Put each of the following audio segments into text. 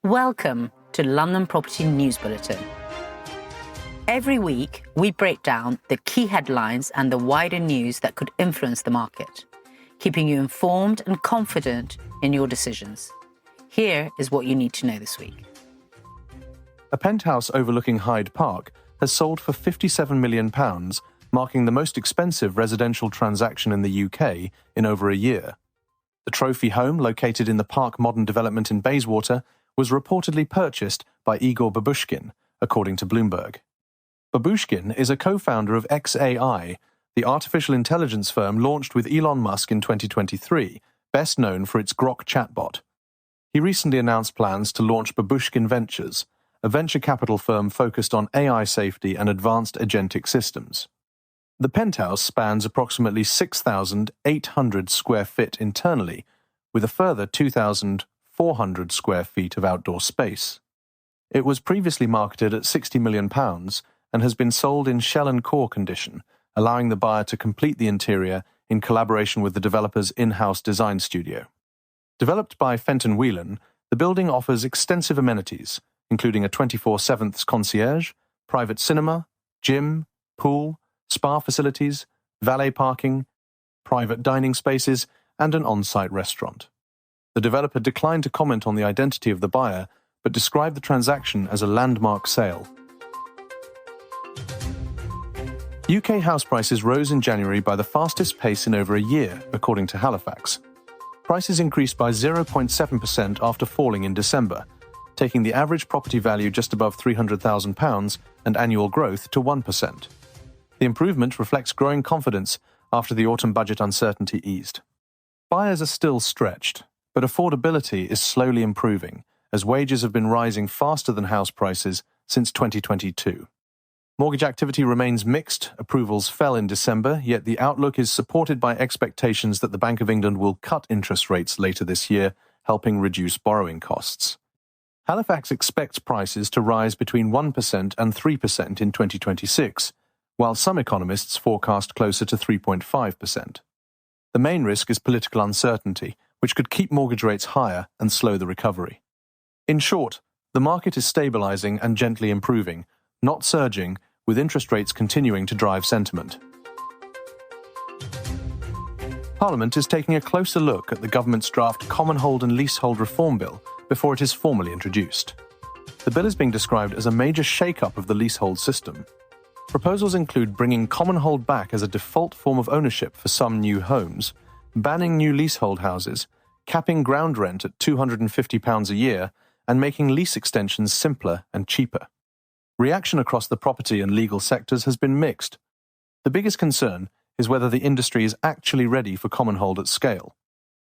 Welcome to London Property News Bulletin. Every week, we break down the key headlines and the wider news that could influence the market, keeping you informed and confident in your decisions. Here is what you need to know this week. A penthouse overlooking Hyde Park has sold for £57 million, marking the most expensive residential transaction in the UK in over a year. The trophy home, located in the Park Modern development in Bayswater, was reportedly purchased by Igor Babushkin, according to Bloomberg. Babushkin is a co-founder of XAI, the artificial intelligence firm launched with Elon Musk in 2023, best known for its Grok chatbot. He recently announced plans to launch Babushkin Ventures, a venture capital firm focused on AI safety and advanced agentic systems. The penthouse spans approximately 6,800 square feet internally, with a further 2,400 square feet of outdoor space. It was previously marketed at £60 million and has been sold in shell and core condition, allowing the buyer to complete the interior in collaboration with the developer's in-house design studio. Developed by Fenton Whelan, the building offers extensive amenities, including a 24/7 concierge, private cinema, gym, pool, spa facilities, valet parking, private dining spaces, and an on-site restaurant. The developer declined to comment on the identity of the buyer, but described the transaction as a landmark sale. UK house prices rose in January by the fastest pace in over a year, according to Halifax. Prices increased by 0.7% after falling in December, taking the average property value just above £300,000 and annual growth to 1%. The improvement reflects growing confidence after the autumn budget uncertainty eased. Buyers are still stretched, but affordability is slowly improving, as wages have been rising faster than house prices since 2022. Mortgage activity remains mixed. Approvals fell in December, yet the outlook is supported by expectations that the Bank of England will cut interest rates later this year, helping reduce borrowing costs. Halifax expects prices to rise between 1% and 3% in 2026, while some economists forecast closer to 3.5%. The main risk is political uncertainty, which could keep mortgage rates higher and slow the recovery. In short, the market is stabilising and gently improving, not surging, with interest rates continuing to drive sentiment. Parliament is taking a closer look at the government's draft Commonhold and Leasehold reform bill before it is formally introduced. The bill is being described as a major shake-up of the leasehold system. Proposals include bringing Commonhold back as a default form of ownership for some new homes, banning new leasehold houses, capping ground rent at £250 a year, and making lease extensions simpler and cheaper. Reaction across the property and legal sectors has been mixed. The biggest concern is whether the industry is actually ready for Commonhold at scale.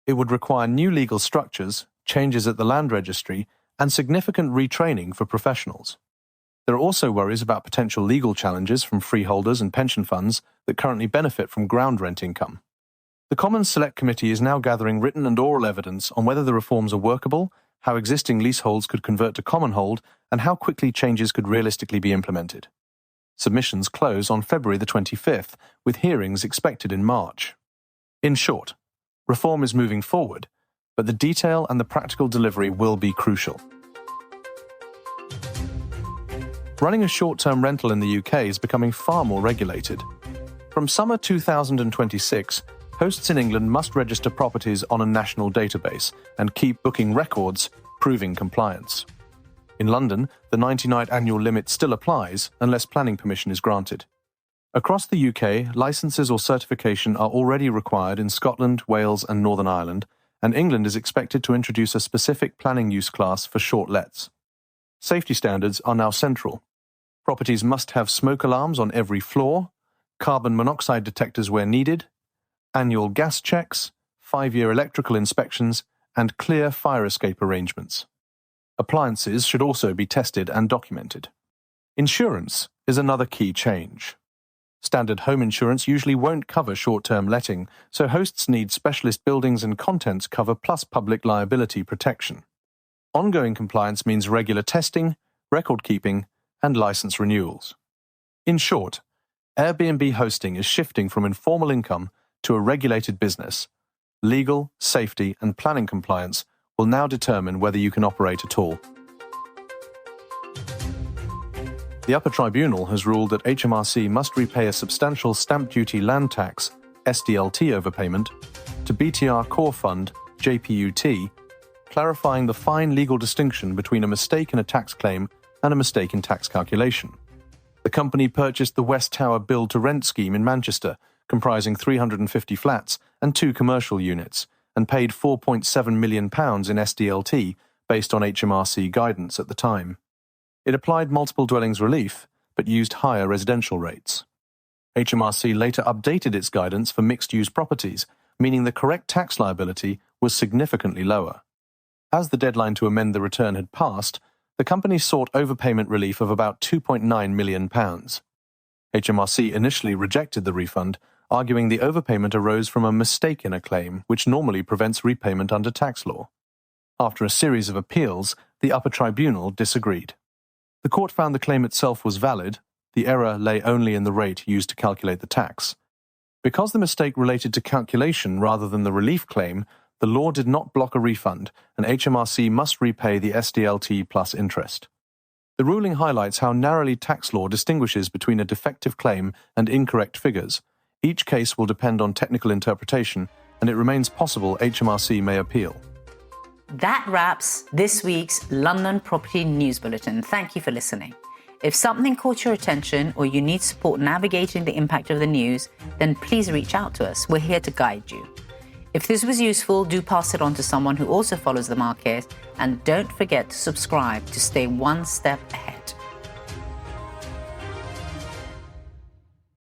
It would require new legal structures, changes at the land registry, and significant retraining for professionals. There are also worries about potential legal challenges from freeholders and pension funds that currently benefit from ground rent income. The Commons Select Committee is now gathering written and oral evidence on whether the reforms are workable, how existing leaseholds could convert to Commonhold, and how quickly changes could realistically be implemented. Submissions close on February the 25th, with hearings expected in March. In short, reform is moving forward, but the detail and the practical delivery will be crucial. Running a short-term rental in the UK is becoming far more regulated. From summer 2026, hosts in England must register properties on a national database and keep booking records, proving compliance. In London, the 90-night annual limit still applies unless planning permission is granted. Across the UK, licences or certification are already required in Scotland, Wales and Northern Ireland, and England is expected to introduce a specific planning use class for short lets. Safety standards are now central. Properties must have smoke alarms on every floor, carbon monoxide detectors where needed, annual gas checks, 5-year electrical inspections, and clear fire escape arrangements. Appliances should also be tested and documented. Insurance is another key change. Standard home insurance usually won't cover short-term letting, so hosts need specialist buildings and contents cover plus public liability protection. Ongoing compliance means regular testing, record keeping, and license renewals. In short, Airbnb hosting is shifting from informal income to a regulated business. Legal, safety, and planning compliance will now determine whether you can operate at all. The Upper Tribunal has ruled that HMRC must repay a substantial stamp duty land tax (SDLT) overpayment to BTR Core Fund (JPUT), clarifying the fine legal distinction between a mistake in a tax claim and a mistake in tax calculation. The company purchased the West Tower build-to-rent scheme in Manchester, comprising 350 flats and 2 commercial units, and paid £4.7 million in SDLT based on HMRC guidance at the time. It applied multiple dwellings relief, but used higher residential rates. HMRC later updated its guidance for mixed-use properties, meaning the correct tax liability was significantly lower. As the deadline to amend the return had passed, the company sought overpayment relief of about £2.9 million. HMRC initially rejected the refund, arguing the overpayment arose from a mistake in a claim, which normally prevents repayment under tax law. After a series of appeals, the Upper Tribunal disagreed. The court found the claim itself was valid. The error lay only in the rate used to calculate the tax. Because the mistake related to calculation rather than the relief claim, the law did not block a refund, and HMRC must repay the SDLT plus interest. The ruling highlights how narrowly tax law distinguishes between a defective claim and incorrect figures. Each case will depend on technical interpretation, and it remains possible HMRC may appeal. That wraps this week's London Property News Bulletin. Thank you for listening. If something caught your attention or you need support navigating the impact of the news, then please reach out to us. We're here to guide you. If this was useful, do pass it on to someone who also follows the market, and don't forget to subscribe to stay one step ahead.